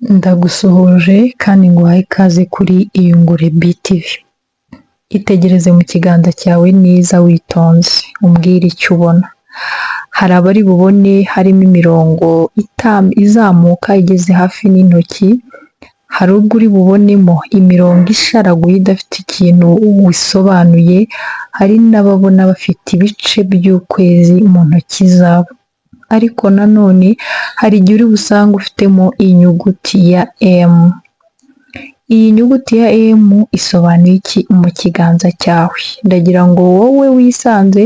Ndagusuhuje kandi nguhaye ikaze kuri Iyungure BTV. Itegereze mu kiganza cyawe neza witonze, umbwire icyo ubona. Hari abari bubone harimo imirongo izamuka igeze hafi n'intoki, hari ubwo uri bubonemo imirongo isharaguye idafite ikintu wisobanuye, hari n'ababona bafite ibice by'ukwezi mu ntoki zabo. Ariko nanone hari igihe uri busanga ufitemo inyuguti ya M. Iyi nyuguti ya M isobanuye iki mu kiganza cyawe? Ndagira ngo wowe wisanze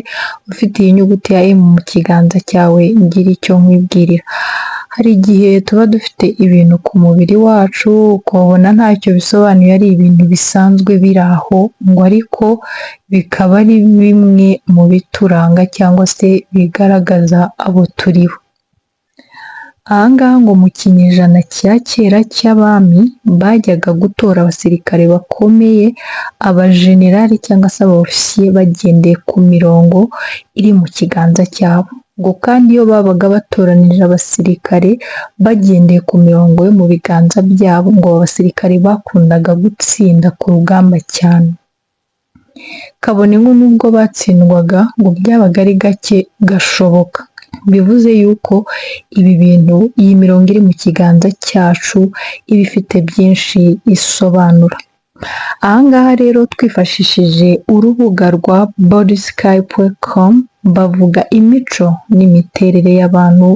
ufite iyi nyuguti ya M mu kiganza cyawe ngire icyo nkwibwirira. Hari igihe tuba dufite ibintu ku mubiri wacu ukabona ntacyo bisobanuye, ari ibintu bisanzwe biri aho, ngo ariko bikaba ari bimwe mu bituranga cyangwa se bigaragaza abo turi bo. Aha ngaha ngo mu kinyejana cya kera cy'abami bajyaga gutora abasirikare bakomeye, abajenerali cyangwa se abaofisiye bagendeye ku mirongo iri mu kiganza cyabo. Ngo kandi iyo babaga batoranije abasirikare bagendeye ku mirongo yo mu biganza byabo, ngo abasirikare bakundaga gutsinda ku rugamba cyane. Kabone ngo nubwo batsindwaga ngo byabaga ari gake gashoboka. Bivuze yuko ibi bintu, iyi mirongo iri mu kiganza cyacu iba ifite byinshi isobanura. Aha ngaha rero twifashishije urubuga rwa bodyskype.com, bavuga imico n'imiterere y'abantu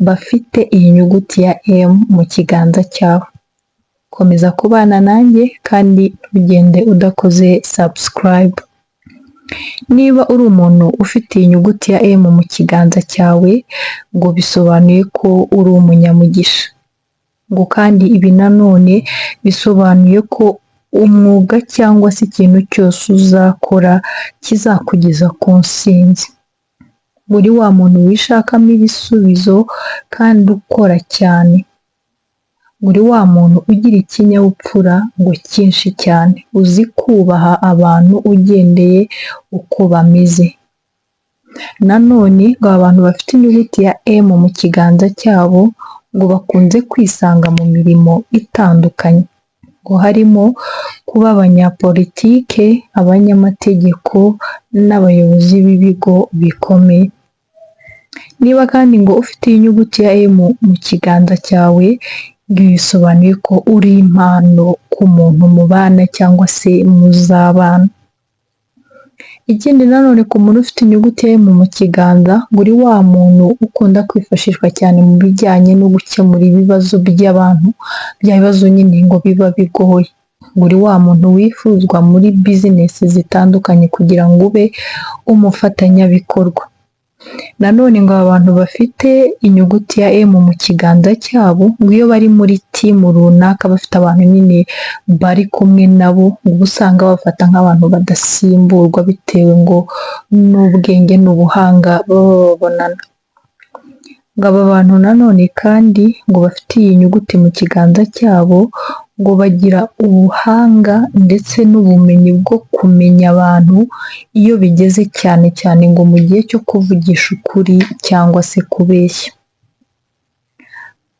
bafite iyi nyuguti ya M mu kiganza cyabo. Komeza kubana nanjye kandi ntugende udakoze subscribe. Niba uri umuntu ufite iyi nyuguti ya M mu kiganza cyawe, ngo bisobanuye ko uri umunyamugisha. Ngo kandi ibi nanone bisobanuye ko umwuga cyangwa se ikintu cyose uzakora kizakugeza ku ntsinzi. Uri wa muntu wishakamo ibisubizo kandi ukora cyane. Uri wa muntu ugira ikinyabupfura ngo cyinshi cyane, uzi kubaha abantu ugendeye uko bameze. Nanone ngo abantu bafite inyuguti ya M mu kiganza cyabo ngo bakunze kwisanga mu mirimo itandukanye, ngo harimo kuba abanyapolitike, abanyamategeko n'abayobozi b'ibigo bikomeye. Niba kandi ngo ufite iyi nyuguti ya M mu kiganza cyawe, bisobanuye ko uri impano ku muntu mubana cyangwa se muzabana. Ikindi nanone ku muntu ufite inyuguti ya M mu kiganza, ngo uri wa muntu ukunda kwifashishwa cyane mu bijyanye no gukemura ibibazo by'abantu, bya bibazo nyine ngo biba bigoye. Ngo uri wa muntu wifuzwa muri bizinesi zitandukanye kugira ngo ube umufatanyabikorwa. Nanone ngo abantu bafite inyuguti ya M mu kiganza cyabo, ngo iyo bari muri timu runaka bafite abantu nyine bari kumwe nabo, ngo usanga bafata nk'abantu badasimburwa bitewe ngo n'ubwenge n'ubuhanga baba babonana. Ngo aba bantu nanone kandi ngo bafite iyi nyuguti mu kiganza cyabo, ngo bagira ubuhanga ndetse n'ubumenyi bwo kumenya abantu iyo bigeze cyane cyane ngo mu gihe cyo kuvugisha ukuri cyangwa se kubeshya.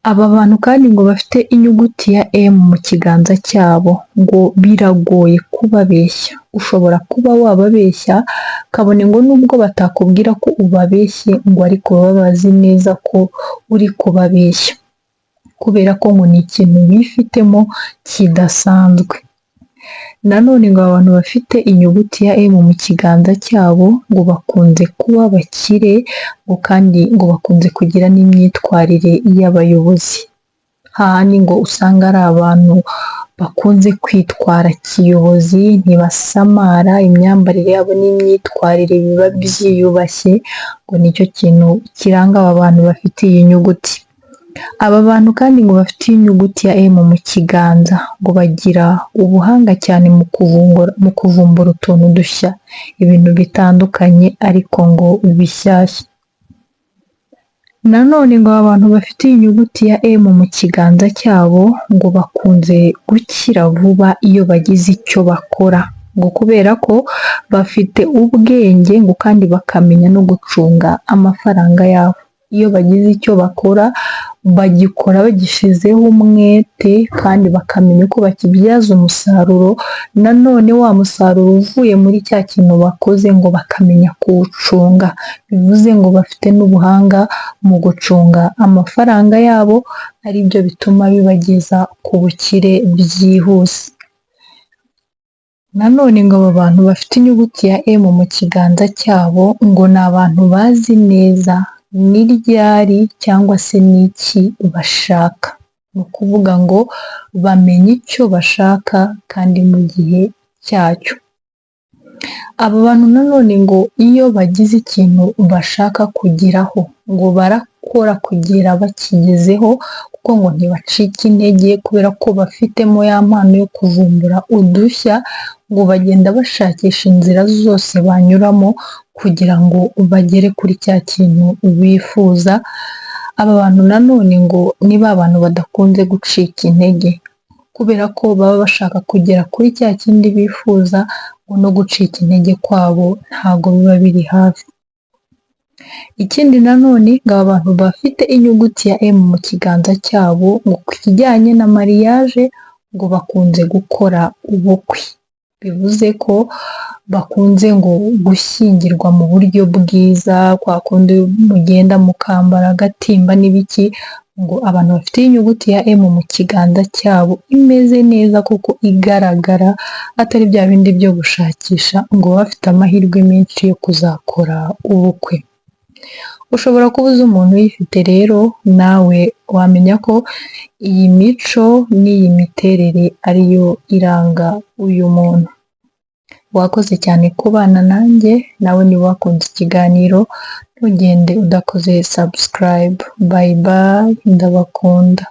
Aba bantu kandi ngo bafite inyuguti ya M mu kiganza cyabo, ngo biragoye kubabeshya. Ushobora kuba wababeshya kabone ngo nubwo batakubwira ko ubabeshye, ngo ariko baba bazi neza ko uri kubabeshya, kubera ko ngo ni ikintu bifitemo kidasanzwe. Nanone ngo abantu bafite inyuguti ya M mu kiganza cyabo, ngo bakunze kuba bakire, ngo kandi ngo bakunze kugira n'imyitwarire y'abayobozi. Hahandi ngo usanga ari abantu bakunze kwitwara kiyobozi, ntibasamara, imyambarire yabo n'imyitwarire biba byiyubashye, ngo nicyo kintu kiranga aba bantu bafite iyi nyuguti. Aba bantu kandi ngo bafite inyuguti ya M mu kiganza, ngo bagira ubuhanga cyane mu kuvumbura utuntu dushya, ibintu bitandukanye ariko ngo bishyashya. Nanone ngo aba bantu bafite inyuguti ya M mu kiganza cyabo, ngo bakunze gukira vuba iyo bagize icyo bakora, ngo kubera ko bafite ubwenge ngo kandi bakamenya no gucunga amafaranga yabo. iyo bagize icyo bakora bagikora bagishizeho umwete kandi bakamenya uko bakibyaza umusaruro, nanone wa musaruro uvuye muri cya kintu bakoze ngo bakamenya kuwucunga, bivuze ngo bafite n'ubuhanga mu gucunga amafaranga yabo, ari byo bituma bibageza ku bukire byihuse. Nanone ngo aba bantu bafite inyuguti ya M mu kiganza cyabo ngo ni abantu bazi neza ni ryari cyangwa se n'iki bashaka, ni ukuvuga ngo bamenya icyo bashaka kandi mu gihe cyacyo. Aba bantu nanone ngo iyo bagize ikintu bashaka kugeraho ngo barakora kugera bakigezeho, kuko ngo ntibacika intege kubera ko bafitemo ya mpano yo kuvumbura udushya, ngo bagenda bashakisha inzira zose banyuramo kugira ngo bagere kuri cya kintu bifuza. Aba bantu nanone ngo ni ba bantu badakunze gucika intege kubera ko baba bashaka kugera kuri cya kindi bifuza, ngo no gucika intege kwabo ntabwo biba biri hafi. Ikindi nanone ngo aba bantu bafite inyuguti ya M mu kiganza cyabo ngo ku kijyanye na mariage ngo bakunze gukora ubukwe, bivuze ko bakunze ngo gushyingirwa mu buryo bwiza, kwa kundi mugenda mukambara agatimba n'ibiki, ngo abantu bafite inyuguti ya M mu kiganza cyabo imeze neza kuko igaragara, atari bya bindi byo gushakisha, ngo bafite amahirwe menshi yo kuzakora ubukwe. Ushobora kuba uzi umuntu uyifite rero, nawe wamenya ko iyi mico n'iyi miterere ariyo iranga uyu muntu. Wakoze cyane kubana nanjye, nawe niba wakunze ikiganiro ntugende udakoze subscribe. Bye bye, ndabakunda.